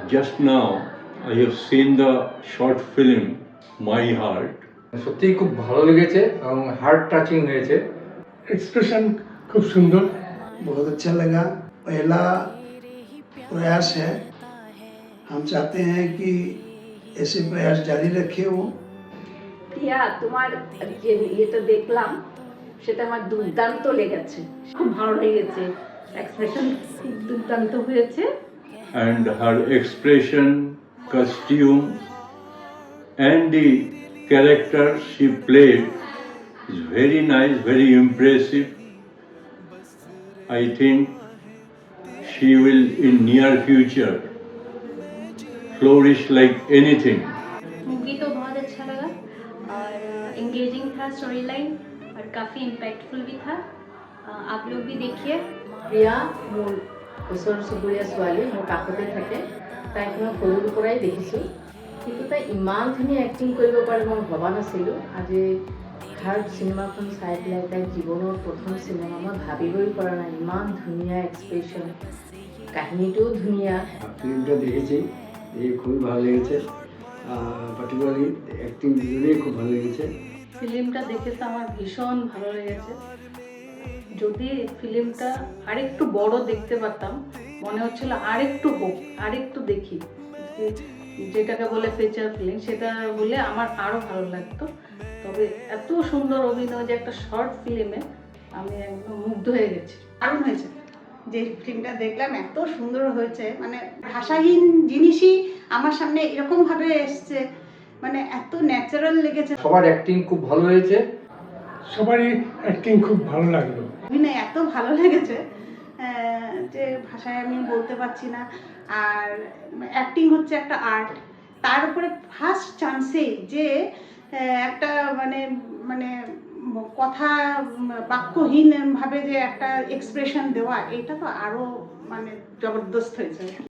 Just now, I have seen the short film My Heart. সত্যিই খুব ভালো লেগেছে এবং হার্ট টাচিং হয়েছে। एक्सप्रेशन खूब सुंदर। बहुत अच्छा लगा। पहला प्रयास है, हम चाहते हैं कि ऐसे प्रयास जारी रखे वो। প্রিয়া, তোমার যে ইয়েটা দেখলাম সেটা আমার দুর্দান্ত লেগেছে, খুব ভালো লেগেছে। এক্সপ্রেশন খুব দুর্দান্ত হয়েছে। And her expression, costume, and the character she played is very nice, very impressive. I think she will in near future flourish like anything. Movie तो बहुत अच्छा लगा और एंगेजिंग था स्टोरी लाइन और काफ़ी इम्पैक्टफुल भी था। आप लोग भी देखिए। প্ৰিয়া মোৰ ওচৰ চুবুৰীয়া ছোৱালী, মোৰ কাষতে থাকে। তাইক মই সৰুৰ পৰাই দেখিছোঁ, কিন্তু তাই ইমান ধুনীয়া এক্টিং কৰিব পাৰে মই ভবা নাছিলোঁ। আজি হাৰ্ট চিনেমাখন চাই পেলাই তাইৰ জীৱনৰ প্ৰথম চিনেমা, মই ভাবিবই পৰা নাই ইমান ধুনীয়া এক্সপ্ৰেশ্যন, কাহিনীটোও ধুনীয়া। ফিল্মটা দেখেছি, দেখে খুবই ভালো লেগেছে। পার্টিকুলারলি অ্যাক্টিং দুজনেই খুব ভালো লেগেছে। ফিল্মটা দেখে তো আমার ভীষণ ভালো লেগেছে। যদি ফিল্মটা আরেকটু বড় দেখতে পারতাম, মনে হচ্ছিল আরেকটু হোক, আরেকটু দেখি, যেটাকে বলে ফিচার ফিল্ম, সেটা হলে আমার আরও ভালো লাগতো। তবে এত সুন্দর অভিনয় যে একটা শর্ট ফিল্মে, আমি একদম মুগ্ধ হয়ে গেছি। দারুণ হয়েছে। যে ফিল্মটা দেখলাম এত সুন্দর হয়েছে, মানে ভাষাহীন জিনিসই আমার সামনে এরকমভাবে এসছে, মানে এত ন্যাচারাল লেগেছে। সবার অ্যাক্টিং খুব ভালো হয়েছে। সবারই অ্যাক্টিং খুব ভালো লাগলো। অভিনয় এত ভালো লেগেছে যে ভাষায় আমি বলতে পারছি না। আর অ্যাক্টিং হচ্ছে একটা আর্ট, তার উপরে ফার্স্ট চান্সে যে একটা মানে মানে কথা বাক্যহীন ভাবে যে একটা এক্সপ্রেশন দেওয়া, এটা তো আরো মানে জবরদস্ত হয়েছে।